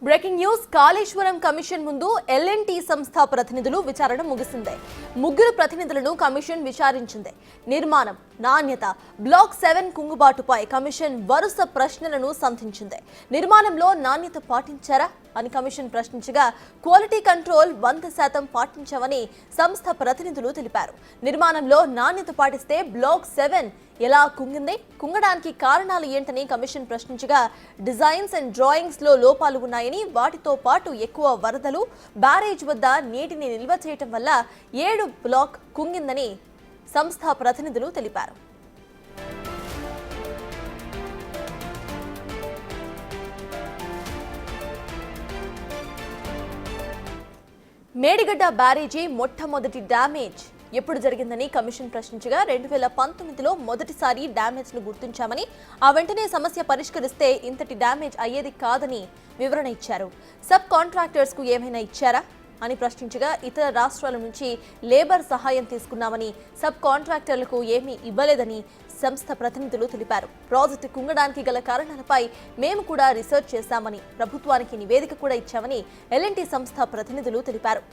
Breaking news Kaleshwaram commission ముందు L&T సంస్థ ప్రతినిధులు విచారణ ముగిసింది. ముగ్గురు ప్రతినిధులను కమిషన్ విచారించింది. నిర్మాణం, నాణ్యత, బ్లాక్ 7 కుంగుబాటుపై కమిషన్ వరుస ప్రశ్నలను సంధించింది. నిర్మాణంలో నాణ్యత పాటించారా అని కమిషన్ ప్రశ్నించగా క్వాలిటీ కంట్రోల్ 100% పాటించామని సంస్థ ప్రతినిధులు తెలిపారు. నిర్మాణంలో నాణ్యత పాటిస్తే బ్లాక్ 7 ఎలా కుంగింది, కుంగడానికి కారణాలు ఏంటని కమిషన్ ప్రశ్నించగా డిజైన్స్ అండ్ డ్రాయింగ్స్ లో లోపాలు ఉన్నాయని, వాటితో పాటు ఎక్కువ వరదలు, బ్యారేజ్ వద్ద నీటిని నిల్వ చేయటం వల్ల 7 బ్లాక్ కుంగిందని సంస్థ ప్రతినిధులు తెలిపారు. మేడిగడ్డ బ్యారేజీ మొట్టమొదటి డ్యామేజ్ ఎప్పుడు జరిగిందని కమిషన్ ప్రశ్నించగా 2019లో మొదటిసారి డ్యామేజ్ ను గుర్తించామని, ఆ వెంటనే సమస్య పరిష్కరిస్తే ఇంతటి డ్యామేజ్ అయ్యేది కాదని వివరణ ఇచ్చారు. సబ్ కాంట్రాక్టర్స్ కు ఏమైనా ఇచ్చారా అని ప్రశ్నించగా ఇతర రాష్ట్రాల నుంచి లేబర్ సహాయం తీసుకున్నామని, సబ్ కాంట్రాక్టర్లకు ఏమీ ఇవ్వలేదని సంస్థ ప్రతినిధులు తెలిపారు. ప్రాజెక్టు కుంగడానికి గల కారణాలపై మేము కూడా రీసెర్చ్ చేశామని, ప్రభుత్వానికి నివేదిక కూడా ఇచ్చామని ఎల్ఎన్టీ సంస్థ ప్రతినిధులు తెలిపారు.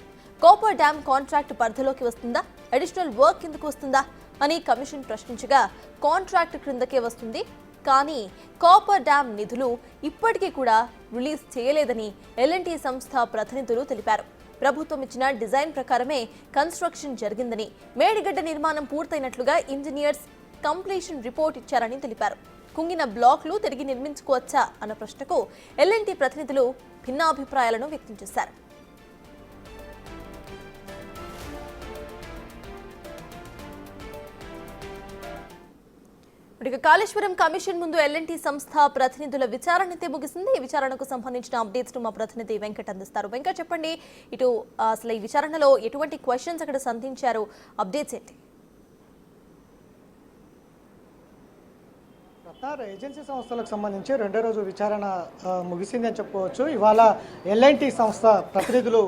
కోపర్ డ్యామ్ కాంట్రాక్ట్ పరిధిలోకి వస్తుందా, అడిషనల్ వర్క్ కిందకు వస్తుందా అని కమిషన్ ప్రశ్నించగా కాంట్రాక్ట్ క్రిందకే వస్తుంది, కానీ కాపర్ డ్యామ్ నిధులు ఇప్పటికీ కూడా రిలీజ్ చేయలేదని ఎల్ఎన్టీ సంస్థ ప్రతినిధులు తెలిపారు. ప్రభుత్వం ఇచ్చిన డిజైన్ ప్రకారమే కన్స్ట్రక్షన్ జరిగిందని, మేడిగడ్డ నిర్మాణం పూర్తయినట్లుగా ఇంజనీర్స్ కంప్లీషన్ రిపోర్ట్ ఇచ్చారని తెలిపారు. కుంగిన బ్లాక్లు తిరిగి నిర్మించుకోవచ్చా అన్న ప్రశ్నకు ఎల్ఎన్టీ ప్రతినిధులు భిన్నాభిప్రాయాలను వ్యక్తం చేశారు. కాళేశ్వరం కమిషన్ ముందు ఎల్ఎన్టీ సంస్థ ప్రతినిధుల విచారణ అయితే ముగిసింది. ఈ విచారణకు సంబంధించిన అప్డేట్స్ ను మా ప్రతినిధి వెంకట్ అందిస్తారు. వెంకట్, చెప్పండి, ఇటు అసలు ఈ విచారణలో ఎటువంటి క్వశ్చన్స్ అక్కడ సంధించారు, అప్డేట్స్ ఏంటి? ఏజెన్సీ సంస్థలకు సంబంధించి రెండో రోజు విచారణ ముగిసింది అని చెప్పుకోవచ్చు. ఇవాళ ఎల్ఎన్టీ సంస్థ ప్రతినిధులు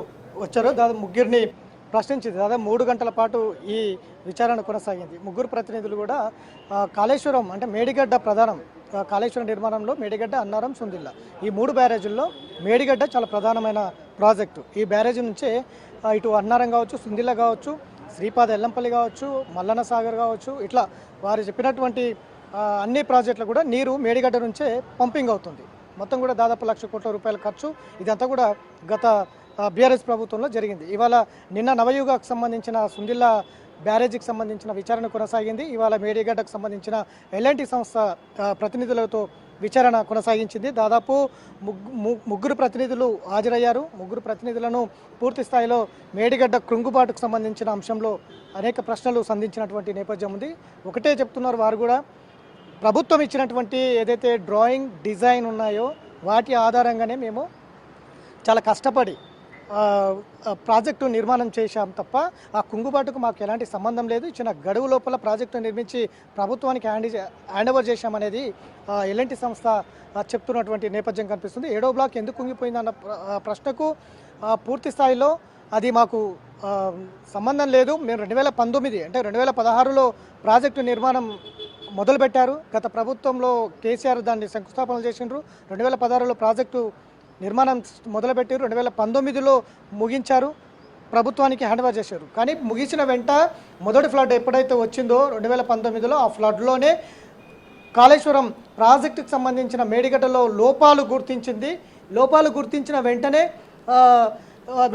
వచ్చారు. దాదాపు ముగ్గురిని ప్రశ్నించింది. దాదాపు 3 గంటల పాటు ఈ విచారణ కొనసాగింది. ముగ్గురు ప్రతినిధులు కూడా కాళేశ్వరం అంటే మేడిగడ్డ ప్రధానం, కాళేశ్వరం నిర్మాణంలో మేడిగడ్డ, అన్నారం, సుందిల్ల ఈ 3 బ్యారేజీల్లో మేడిగడ్డ చాలా ప్రధానమైన ప్రాజెక్టు. ఈ బ్యారేజీ నుంచే ఇటు అన్నారం కావచ్చు, సుందిల్ల కావచ్చు, శ్రీపాద ఎల్లంపల్లి కావచ్చు, మల్లన్న సాగర్ కావచ్చు, ఇట్లా వారు చెప్పినటువంటి అన్ని ప్రాజెక్టులు కూడా నీరు మేడిగడ్డ నుంచే పంపింగ్ అవుతుంది. మొత్తం కూడా దాదాపు 1,00,000 కోట్ల రూపాయల ఖర్చు. ఇదంతా కూడా గత బీఆర్ఎస్ ప్రభుత్వంలో జరిగింది. ఇవాళ నిన్న నవయుగకు సంబంధించిన సుందిల్ల బ్యారేజీకి సంబంధించిన విచారణ కొనసాగింది. ఇవాళ మేడిగడ్డకు సంబంధించిన ఎల్ఎన్టీ సంస్థ ప్రతినిధులతో విచారణ కొనసాగించింది. దాదాపు ముగ్గురు ప్రతినిధులు హాజరయ్యారు. ముగ్గురు ప్రతినిధులను పూర్తి స్థాయిలో మేడిగడ్డ కృంగుబాటుకు సంబంధించిన అంశంలో అనేక ప్రశ్నలు సంధించినటువంటి నేపథ్యం ఉంది. ఒకటే చెప్తున్నారు వారు కూడా, ప్రభుత్వం ఇచ్చినటువంటి ఏదైతే డ్రాయింగ్, డిజైన్ ఉన్నాయో వాటి ఆధారంగానే మేము చాలా కష్టపడి ప్రాజెక్టు నిర్మాణం చేశాం తప్ప ఆ కుంగుబాటుకు మాకు ఎలాంటి సంబంధం లేదు. ఇచ్చిన గడువు లోపల ప్రాజెక్టు నిర్మించి ప్రభుత్వానికి హ్యాండ్ ఓవర్ చేశామనేది ఎల్ఎన్టీ సంస్థ చెప్తున్నటువంటి నేపథ్యం కనిపిస్తుంది. 7వ బ్లాక్ ఎందుకు కుంగిపోయిందన్న ప్రశ్నకు పూర్తి స్థాయిలో అది మాకు సంబంధం లేదు. మేము 2019 అంటే 2016లో ప్రాజెక్టు నిర్మాణం మొదలుపెట్టారు. గత ప్రభుత్వంలో కేసీఆర్ దాన్ని శంకుస్థాపన చేసిండ్రు. 2016లో ప్రాజెక్టు నిర్మాణం మొదలుపెట్టారు. 2019లో ముగించారు, ప్రభుత్వానికి హ్యాండ్ ఓవర్ చేశారు. కానీ ముగిసిన వెంట మొదటి ఫ్లడ్ ఎప్పుడైతే వచ్చిందో 2019లో, ఆ ఫ్లడ్లోనే కాళేశ్వరం ప్రాజెక్టుకు సంబంధించిన మేడిగడ్డలో లోపాలు గుర్తించింది. లోపాలు గుర్తించిన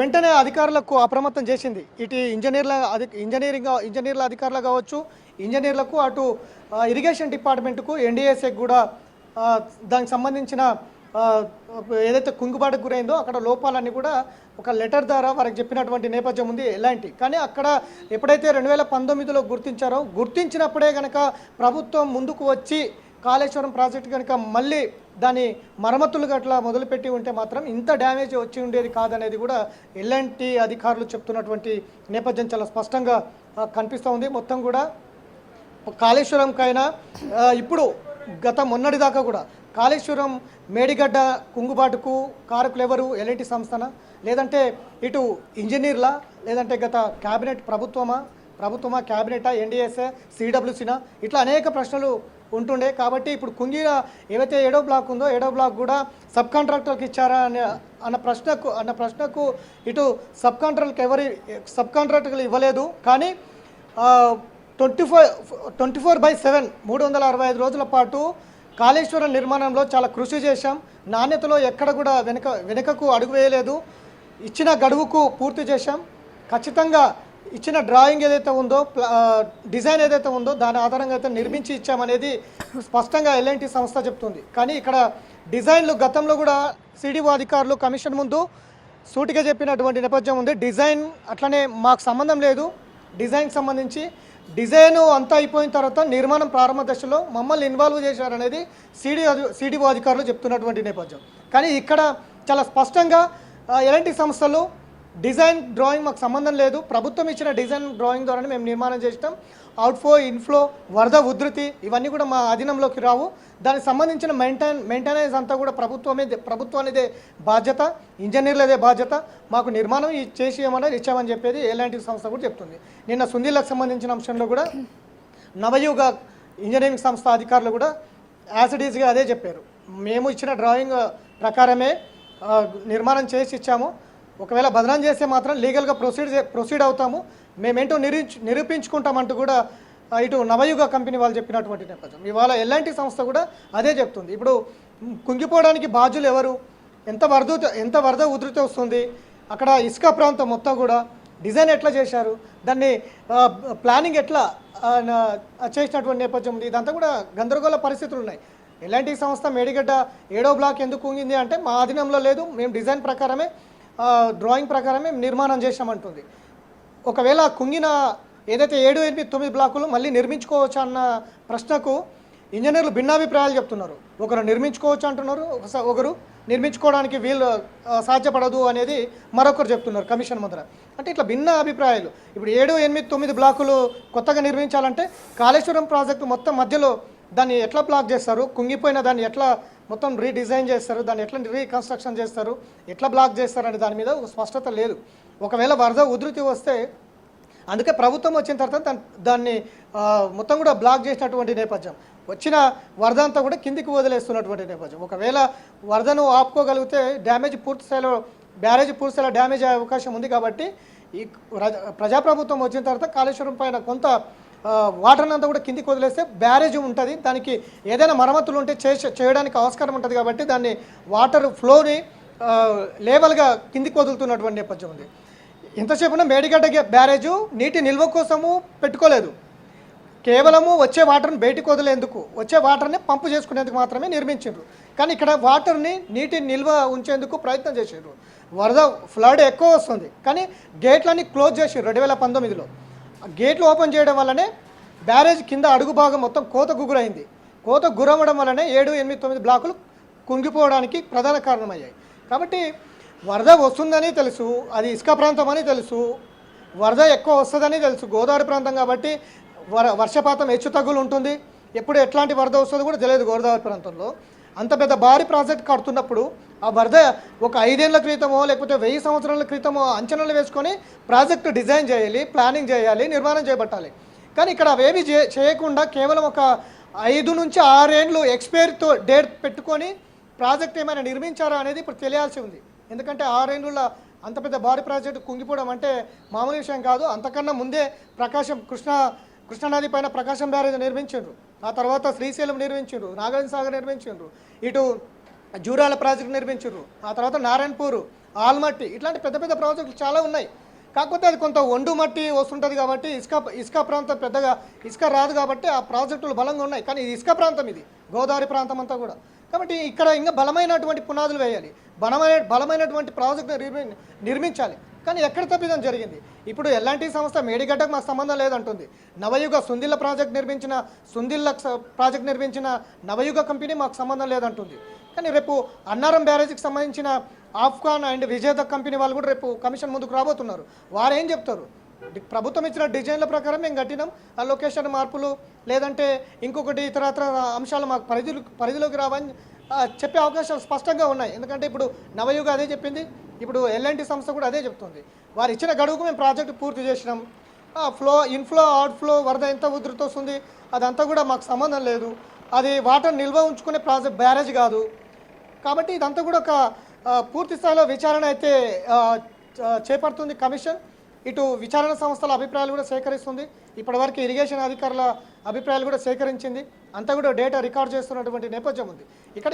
వెంటనే అధికారులకు అప్రమత్తం చేసింది. ఇటు ఇంజనీర్ల అధికారులు కావచ్చు, ఇంజనీర్లకు, అటు ఇరిగేషన్ డిపార్ట్మెంట్కు, ఎన్డీఎస్ఏకి కూడా దానికి సంబంధించిన ఏదైతే కుంగుబాటుకు గురైందో అక్కడ లోపాలన్నీ కూడా ఒక లెటర్ ద్వారా వారికి చెప్పినటువంటి నేపథ్యం ఉంది ఎలాంటి. కానీ అక్కడ ఎప్పుడైతే 2019లో గుర్తించారో, గుర్తించినప్పుడే కనుక ప్రభుత్వం ముందుకు వచ్చి కాళేశ్వరం ప్రాజెక్టు కనుక మళ్ళీ దాని మరమ్మతులు గట్లా మొదలుపెట్టి ఉంటే మాత్రం ఇంత డ్యామేజ్ వచ్చి ఉండేది కాదనేది కూడా ఎల్ఎన్టీ అధికారులు చెప్తున్నటువంటి నేపథ్యం చాలా స్పష్టంగా కనిపిస్తూ ఉంది. మొత్తం కూడా కాళేశ్వరంకైనా ఇప్పుడు గత మొన్నటిదాకా కూడా కాళేశ్వరం మేడిగడ్డ కుంగుబాటుకు కారకులు ఎవరు? ఎల్ఎన్టీ సంస్థన, లేదంటే ఇటు ఇంజనీర్లా, లేదంటే గత క్యాబినెట్ ప్రభుత్వమా, క్యాబినెటా, ఎన్డీఎస్ఏ, సిడబ్ల్యూసీనా, ఇట్లా అనేక ప్రశ్నలు ఉంటుండే. కాబట్టి ఇప్పుడు కుంగిన ఏవైతే 7వ బ్లాక్ ఉందో 7వ బ్లాక్ కూడా సబ్ కాంట్రాక్టర్కి ఇచ్చారా అన్న ప్రశ్నకు ఇటు సబ్ కాంట్రాక్టర్లు ఇవ్వలేదు. కానీ 24/7 365 రోజుల పాటు కాళేశ్వరం నిర్మాణంలో చాలా కృషి చేశాం. నాణ్యతలో ఎక్కడ కూడా వెనుకకు అడుగు వేయలేదు. ఇచ్చిన గడువుకు పూర్తి చేశాం. ఖచ్చితంగా ఇచ్చిన డ్రాయింగ్ ఏదైతే ఉందో డిజైన్ ఏదైతే ఉందో దాని ఆధారంగా అయితే నిర్మించి ఇచ్చామనేది స్పష్టంగా ఎల్ఎన్టీ సంస్థ చెప్తుంది. కానీ ఇక్కడ డిజైన్లు గతంలో కూడా సిడిఓ అధికారులు కమిషన్ ముందు సూటిగా చెప్పినటువంటి నేపథ్యం ఉంది. డిజైన్ అట్లనే మాకు సంబంధం లేదు. డిజైన్కి సంబంధించి డిజైన్ అంతా అయిపోయిన తర్వాత నిర్మాణం ప్రారంభ దశలో మమ్మల్ని ఇన్వాల్వ్ చేశారనేది సిడిఓ అధికారులు చెప్తున్నటువంటి నేపథ్యం. కానీ ఇక్కడ చాలా స్పష్టంగా ఎలాంటి సంస్థలు డిజైన్ డ్రాయింగ్ మాకు సంబంధం లేదు, ప్రభుత్వం ఇచ్చిన డిజైన్ డ్రాయింగ్ ద్వారానే మేము నిర్మాణం చేస్తాం. అవుట్ఫ్లో ఇన్ఫ్లో వరద ఉధృతి ఇవన్నీ కూడా మా అధీనంలోకి రావు. దానికి సంబంధించిన మెయింటెనెన్స్ అంతా కూడా ప్రభుత్వానిదే బాధ్యత, ఇంజనీర్లదే బాధ్యత. మాకు నిర్మాణం చేసి ఏమన్నా ఇచ్చామని చెప్పేది ఎలాంటి సంస్థ కూడా చెప్తుంది. నిన్న సుందీలకు సంబంధించిన అంశంలో కూడా నవయుగ ఇంజనీరింగ్ సంస్థ అధికారులు కూడా యాసిడీస్గా అదే చెప్పారు. మేము ఇచ్చిన డ్రాయింగ్ ప్రకారమే నిర్మాణం చేసి ఇచ్చాము. ఒకవేళ బదనాం చేస్తే మాత్రం లీగల్గా ప్రొసీడ్ అవుతాము, మేమేంటో నిరూపించుకుంటామంటూ కూడా ఇటు నవయుగ కంపెనీ వాళ్ళు చెప్పినటువంటి నేపథ్యం. ఇవాళ ఎలాంటి సంస్థ కూడా అదే చెప్తుంది. ఇప్పుడు కుంగిపోవడానికి బాధ్యులు ఎవరు, ఎంత వరద ఉధృతి వస్తుంది, అక్కడ ఇసుక ప్రాంతం మొత్తం కూడా డిజైన్ ఎట్లా చేశారు, దాన్ని ప్లానింగ్ ఎట్లా చేసినటువంటి నేపథ్యం ఉంది. ఇదంతా కూడా గందరగోళ పరిస్థితులు ఉన్నాయి. ఎలాంటి సంస్థ మేడిగడ్డ 7వ బ్లాక్ ఎందుకు కుంగింది అంటే మా ఆధీనంలో లేదు, మేము డిజైన్ ప్రకారమే డ్రాయింగ్ ప్రకారమే నిర్మాణం చేశామంటుంది. ఒకవేళ కుంగిన ఏదైతే 7, 8, 9 బ్లాకులు మళ్ళీ నిర్మించుకోవచ్చు అన్న ప్రశ్నకు ఇంజనీర్లు భిన్నాభిప్రాయాలు చెప్తున్నారు. ఒకరు నిర్మించుకోవచ్చు అంటున్నారు, ఒకరు నిర్మించుకోవడానికి వీళ్ళు సాధ్యపడదు అనేది మరొకరు చెప్తున్నారు కమిషన్ ముందర. అంటే ఇట్లా భిన్న అభిప్రాయాలు. ఇప్పుడు 7, 8, 9 బ్లాకులు కొత్తగా నిర్మించాలంటే కాళేశ్వరం ప్రాజెక్టు మొత్తం మధ్యలో దాన్ని ఎట్లా బ్లాక్ చేస్తారు, కుంగిపోయిన దాన్ని ఎట్లా మొత్తం రీడిజైన్ చేస్తారు, దాన్ని ఎట్లా రీకన్స్ట్రక్షన్ చేస్తారు, ఎట్లా బ్లాక్ చేస్తారు అనే దాని మీద ఒక స్పష్టత లేదు. ఒకవేళ వరద ఉధృతి వస్తే అందుకే ప్రభుత్వం వచ్చిన తర్వాత దాన్ని మొత్తం కూడా బ్లాక్ చేసినటువంటి నేపథ్యం. వచ్చిన వరద అంతా కూడా కిందికి వదిలేస్తున్నటువంటి నేపథ్యం. ఒకవేళ వరదను ఆపుకోగలిగితే బ్యారేజ్ పూర్తిస్థాయిలో డ్యామేజ్ అయ్యే అవకాశం ఉంది. కాబట్టి ఈ ప్రజాప్రభుత్వం వచ్చిన తర్వాత కాళేశ్వరం పైన కొంత వాటర్ అంతా కూడా కిందికి వదిలేస్తే బ్యారేజ్ ఉంటుంది, దానికి ఏదైనా మరమ్మతులు ఉంటే చేయడానికి ఆస్కారం ఉంటుంది. కాబట్టి దాన్ని వాటర్ ఫ్లోని లేవల్గా కిందికి వదులుతున్నటువంటి నేపథ్యం ఉంది. ఇంతసేపున మేడిగడ్డ బ్యారేజు నీటి నిల్వ కోసము పెట్టుకోలేదు, కేవలము వచ్చే వాటర్ని బయటికి వదిలేందుకు, వచ్చే వాటర్ని పంపు చేసుకునేందుకు మాత్రమే నిర్మించారు. కానీ ఇక్కడ వాటర్ని నీటి నిల్వ ఉంచేందుకు ప్రయత్నం చేశారు. వరద ఫ్లడ్ ఎక్కువ వస్తుంది కానీ గేట్లన్నీ క్లోజ్ చేశారు 2019లో. గేట్లు ఓపెన్ చేయడం వల్లనే బ్యారేజ్ కింద అడుగు భాగం మొత్తం కోత గురమైంది. కోత గురవడం వల్లనే 7, 8, 9 బ్లాకులు కుంగిపోవడానికి ప్రధాన కారణమయ్యాయి. కాబట్టి వరద వస్తుందని తెలుసు, అది ఇసుక ప్రాంతం అని తెలుసు, వరద ఎక్కువ వస్తుందని తెలుసు. గోదావరి ప్రాంతం కాబట్టి వర్షపాతం హెచ్చు తగ్గులు ఉంటుంది, ఎప్పుడు ఎట్లాంటి వరద వస్తుందో కూడా తెలియదు. గోదావరి ప్రాంతంలో అంత పెద్ద భారీ ప్రాజెక్ట్ కడుతున్నప్పుడు ఆ వరద ఒక 5 ఏళ్ల క్రితమో లేకపోతే 1000 సంవత్సరాల క్రితమో అంచనాలు వేసుకొని ప్రాజెక్టు డిజైన్ చేయాలి, ప్లానింగ్ చేయాలి, నిర్మాణం చేపట్టాలి. కానీ ఇక్కడ అవేవి చేయకుండా కేవలం ఒక 5 నుంచి 6 ఏళ్ళు ఎక్స్పైరీతో డేట్ పెట్టుకొని ప్రాజెక్ట్ ఏమైనా నిర్మించారా అనేది ఇప్పుడు తెలియాల్సి ఉంది. ఎందుకంటే 6 ఏళ్ళ అంత పెద్ద భారీ ప్రాజెక్టు కుంగిపోవడం అంటే మామూలు విషయం కాదు. అంతకన్నా ముందే కృష్ణానది పైన ప్రకాశం బ్యారేజ్ నిర్మించారు, ఆ తర్వాత శ్రీశైలం నిర్మించారు, నాగార్జున సాగర్ నిర్మించారు, ఇటు జూరాల ప్రాజెక్టు నిర్మించారు, ఆ తర్వాత నారాయణపూర్, ఆల్మట్టి, ఇట్లాంటి పెద్ద పెద్ద ప్రాజెక్టులు చాలా ఉన్నాయి. కాకపోతే అది కొంత ఒండు మట్టి వస్తుంటుంది కాబట్టి ఇసుక ప్రాంతం పెద్దగా ఇసుక రాదు కాబట్టి ఆ ప్రాజెక్టులు బలంగా ఉన్నాయి. కానీ ఇది ఇసుక ప్రాంతం, ఇది గోదావరి ప్రాంతం అంతా కూడా. కాబట్టి ఇక్కడ ఇంకా బలమైనటువంటి పునాదులు వేయాలి, బలమైనటువంటి ప్రాజెక్టు నిర్మించాలి. కానీ ఎక్కడ తప్పిదం జరిగింది? ఇప్పుడు ఎలాంటి సంస్థ మేడిగడ్డకు మాకు సంబంధం లేదంటుంది. నవయుగ సుందిల్ల ప్రాజెక్ట్ నిర్మించిన నవయుగ కంపెనీ మాకు సంబంధం లేదంటుంది. కానీ రేపు అన్నారం బ్యారేజ్కి సంబంధించిన ఆఫ్ఘాన్ అండ్ విజేత కంపెనీ వాళ్ళు కూడా రేపు కమిషన్ ముందుకు రాబోతున్నారు. వారు ఏం చెప్తారు? ప్రభుత్వం ఇచ్చిన డిజైన్ల ప్రకారం మేము కట్టినాం, ఆ లొకేషన్ మార్పులు లేదంటే ఇంకొకటి ఇతరత్ర అంశాలు మాకు పరిధిలోకి రావని చెప్పే అవకాశాలు స్పష్టంగా ఉన్నాయి. ఎందుకంటే ఇప్పుడు నవయుగ అదే చెప్పింది, ఇప్పుడు ఎల్ఎన్టీ సంస్థ కూడా అదే చెప్తుంది. వారు ఇచ్చిన గడువుకు మేము ప్రాజెక్టు పూర్తి చేసినాం, ఇన్ఫ్లో అవుట్ఫ్లో వరద ఎంత ఉధృతి వస్తుంది అదంతా కూడా మాకు సంబంధం లేదు, అది వాటర్ నిల్వ ఉంచుకునే బ్యారేజ్ కాదు. కాబట్టి ఇదంతా కూడా ఒక పూర్తి స్థాయిలో విచారణ అయితే చేపడుతుంది కమిషన్. ఇటు విచారణ సంస్థల అభిప్రాయాలు కూడా సేకరిస్తుంది. ఇప్పటివరకు ఇరిగేషన్ అధికారుల అభిప్రాయాలు కూడా సేకరించింది. అంతా కూడా డేటా రికార్డ్ చేస్తున్నటువంటి నేపథ్యం ఉంది. ఇక్కడ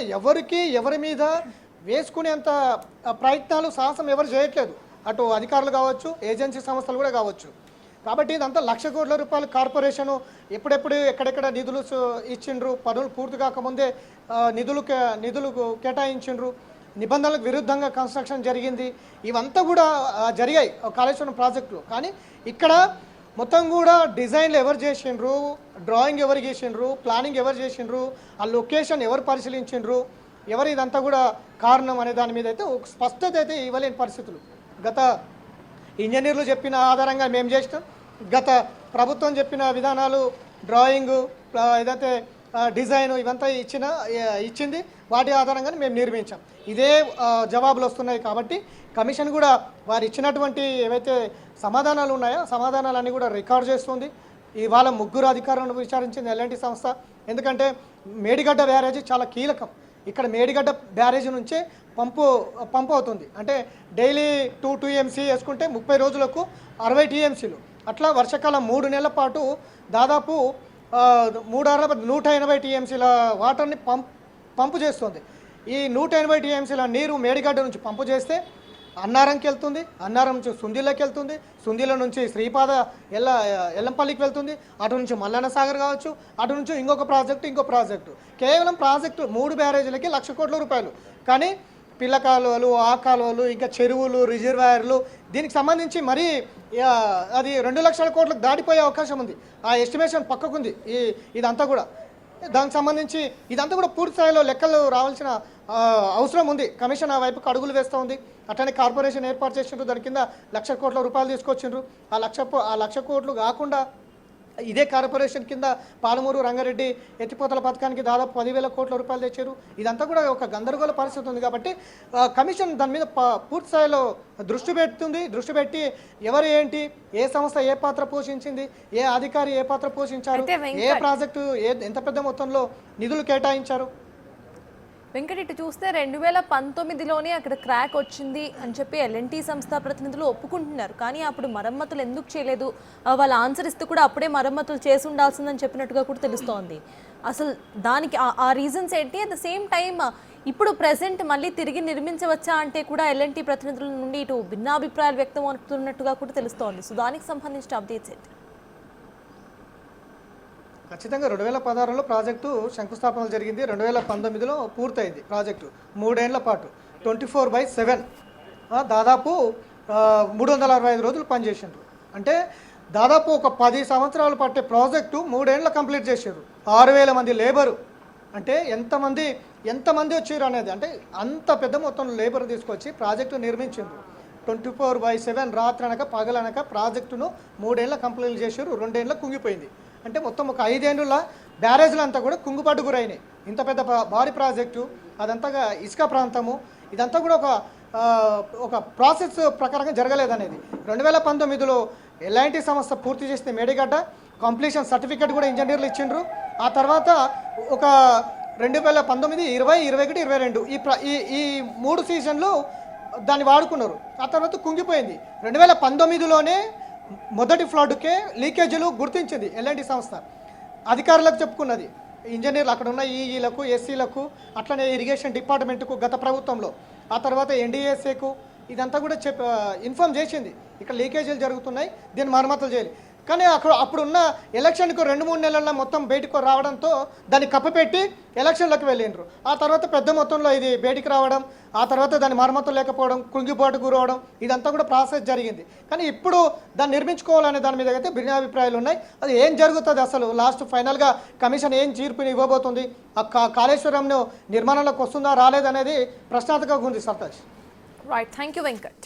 ఎవరి మీద వేసుకునేంత ప్రయత్నాలు సాహసం ఎవరు చేయట్లేదు. అటు అధికారులు కావచ్చు, ఏజెన్సీ సంస్థలు కూడా కావచ్చు. కాబట్టి ఇదంతా 1,00,000 కోట్ల రూపాయలు కార్పొరేషను ఎప్పుడెప్పుడు ఎక్కడెక్కడ నిధులు ఇచ్చిండ్రు, పనులు పూర్తి కాకముందే నిధులు కేటాయించిండ్రు, నిబంధనలకు విరుద్ధంగా కన్స్ట్రక్షన్ జరిగింది. ఇవంతా కూడా జరిగాయి కాళేశ్వరం ప్రాజెక్టులో. కానీ ఇక్కడ మొత్తం కూడా డిజైన్లు ఎవరు చేసిండ్రు, డ్రాయింగ్ ఎవరు చేసిండ్రు, ప్లానింగ్ ఎవరు చేసిండ్రు, ఆ లొకేషన్ ఎవరు పరిశీలించిండ్రు, ఎవరు ఇదంతా కూడా కారణం అనే దాని మీద అయితే ఒక స్పష్టత అయితే ఇవ్వలేని పరిస్థితులు. గత ఇంజనీర్లు చెప్పిన ఆధారంగా మేము చేసినాం. గత ప్రభుత్వం చెప్పిన విధానాలు, డ్రాయింగు, ఏదైతే డిజైన్ ఇవంతా ఇచ్చింది, వాటి ఆధారంగానే మేము నిర్మించాం. ఇదే జవాబులు వస్తున్నాయి. కాబట్టి కమిషన్ కూడా వారు ఇచ్చినటువంటి ఏవైతే సమాధానాలు ఉన్నాయో సమాధానాలన్నీ కూడా రికార్డ్ చేస్తుంది. ఇవాళ 3 అధికారులను విచారించింది ఎల్ఎన్టీ సంస్థ. ఎందుకంటే మేడిగడ్డ బ్యారేజీ చాలా కీలకం. ఇక్కడ మేడిగడ్డ బ్యారేజీ నుంచే పంపు అవుతుంది. అంటే డైలీ 2 TMC వేసుకుంటే 30 రోజులకు 60 TMCలు. అట్లా వర్షాకాలం 3 నెలల పాటు దాదాపు 180 TMCల వాటర్ని పంపు చేస్తుంది. ఈ 180 TMCల నీరు మేడిగడ్డ నుంచి పంపు చేస్తే అన్నారంకి వెళ్తుంది, అన్నారం నుంచి సుందిలోకి వెళ్తుంది, సుందిల నుంచి శ్రీపాద ఎల్లంపల్లికి వెళ్తుంది, అటు నుంచి మల్లన్న సాగర్ కావచ్చు, అటు నుంచి ఇంకో ప్రాజెక్టు. కేవలం ప్రాజెక్టు 3 బ్యారేజీలకి 1,00,000 కోట్ల రూపాయలు. కానీ పిల్ల కాలువలు, ఆ కాలువలు, ఇంకా చెరువులు, రిజర్వాయర్లు, దీనికి సంబంధించి మరీ అది 2,00,000 కోట్లకు దాటిపోయే అవకాశం ఉంది. ఆ ఎస్టిమేషన్ పక్కకుంది. ఇదంతా కూడా దానికి సంబంధించి ఇదంతా కూడా పూర్తి స్థాయిలో లెక్కలు రావాల్సిన అవసరం ఉంది. కమిషన్ ఆ వైపుకు అడుగులు వేస్తూ ఉంది. అట్లనే కార్పొరేషన్ ఏర్పాటు చేసిండ్రు, దాని కింద 1,00,000 కోట్ల రూపాయలు తీసుకొచ్చిండ్రు. ఆ 1,00,000 కోట్లు కాకుండా ఇదే కార్పొరేషన్ కింద పాలమూరు రంగారెడ్డి ఎత్తిపోతల పథకానికి దాదాపు 10,000 కోట్ల రూపాయలు తెచ్చారు. ఇదంతా కూడా ఒక గందరగోళ పరిస్థితి ఉంది. కాబట్టి కమిషన్ దాని మీద పూర్తి స్థాయిలో దృష్టి పెట్టి ఎవరు ఏంటి, ఏ సంస్థ ఏ పాత్ర పోషించింది, ఏ అధికారి ఏ పాత్ర పోషించారు, ఏ ప్రాజెక్టు ఎంత పెద్ద మొత్తంలో నిధులు కేటాయించారు. వెంకట్, ఇటు చూస్తే 2019లోనే అక్కడ క్రాక్ వచ్చింది అని చెప్పి ఎల్ఎన్టీ సంస్థ ప్రతినిధులు ఒప్పుకుంటున్నారు. కానీ అప్పుడు మరమ్మతులు ఎందుకు చేయలేదు, వాళ్ళు ఆన్సర్ ఇస్తూ కూడా అప్పుడే మరమ్మతులు చేసి ఉండాల్సిందని చెప్పినట్టుగా కూడా తెలుస్తోంది. అసలు దానికి ఆ రీజన్స్ ఏంటి? అట్ ద సేమ్ టైం ఇప్పుడు ప్రెసెంట్ మళ్ళీ తిరిగి నిర్మించవచ్చా అంటే కూడా ఎల్ఎన్టీ ప్రతినిధుల నుండి ఇటు భిన్నాభిప్రాయాలు వ్యక్తం అవుతున్నట్టుగా కూడా తెలుస్తోంది. సో దానికి సంబంధించిన అప్డేట్స్ ఏంటి? ఖచ్చితంగా 2016లో ప్రాజెక్టు శంకుస్థాపన జరిగింది. 2019లో పూర్తయింది ప్రాజెక్టు. 3 ఏళ్ల పాటు 24/7 దాదాపు 365 రోజులు పనిచేసిండ్రు. అంటే దాదాపు ఒక 10 సంవత్సరాలు పట్టే ప్రాజెక్టు 3 ఏళ్ళు కంప్లీట్ చేశారు. 6,000 మంది లేబరు. అంటే ఎంతమంది వచ్చారు అనేది, అంటే అంత పెద్ద మొత్తంలో లేబర్ తీసుకొచ్చి ప్రాజెక్టు నిర్మించిండ్రు. 24/7 రాత్రి అనక పగలనక ప్రాజెక్టును 3 ఏళ్ళ కంప్లీట్ చేశారు. 2 ఏళ్ళ కుంగిపోయింది. అంటే మొత్తం ఒక 5 ఏళ్ళ బ్యారేజ్లు అంతా కూడా కుంగుబాటు గురైనాయి. ఇంత పెద్ద భారీ ప్రాజెక్టు, అదంతా ఇసుక ప్రాంతము, ఇదంతా కూడా ఒక ప్రాసెస్ ప్రకారంగా జరగలేదనేది. 2019లో ఎల్ఐటి సంస్థ పూర్తి చేసిన మేడిగడ్డ కంప్లీషన్ సర్టిఫికేట్ కూడా ఇంజనీర్లు ఇచ్చిండ్రు. ఆ తర్వాత ఒక 2019, 20, 21, 22 ఈ 3 సీజన్లు దాన్ని వాడుకున్నారు. ఆ తర్వాత కుంగిపోయింది. 2019లోనే మొదటి ఫ్లడ్కే లీకేజీలు గుర్తించింది ఎల్ఎన్టీ సంస్థ. అధికారులకు చెప్పుకున్నది, ఇంజనీర్లు అక్కడ ఉన్న ఈఈలకు, ఎస్సీలకు, అట్లనే ఇరిగేషన్ డిపార్ట్మెంట్కు గత ప్రభుత్వంలో, ఆ తర్వాత ఎన్డీఎస్ఏకు ఇదంతా కూడా ఇన్ఫార్మ్ చేసింది. ఇక్కడ లీకేజీలు జరుగుతున్నాయి, దీన్ని మరమ్మతులు చేయాలి. కానీ అప్పుడున్న ఎలక్షన్కు 2-3 నెలల్లో మొత్తం బయటకు రావడంతో దాన్ని కప్పపెట్టి ఎలక్షన్లోకి వెళ్ళిండ్రు. ఆ తర్వాత పెద్ద మొత్తంలో ఇది బయటికి రావడం, ఆ తర్వాత దాని మరమ్మతులు లేకపోవడం, కుంగిపోటు గురవడం, ఇదంతా కూడా ప్రాసెస్ జరిగింది. కానీ ఇప్పుడు దాన్ని నిర్మించుకోవాలనే దాని మీద అయితే భిన్నాభిప్రాయాలు ఉన్నాయి. అది ఏం జరుగుతుంది అసలు, లాస్ట్ ఫైనల్గా కమిషన్ ఏం తీర్పుని ఇవ్వబోతుంది, ఆ కాళేశ్వరంను నిర్మాణంలోకి వస్తుందా రాలేదనేది ప్రశ్నార్థకంగా ఉంది. Sartaj. Right, thank you Venkat.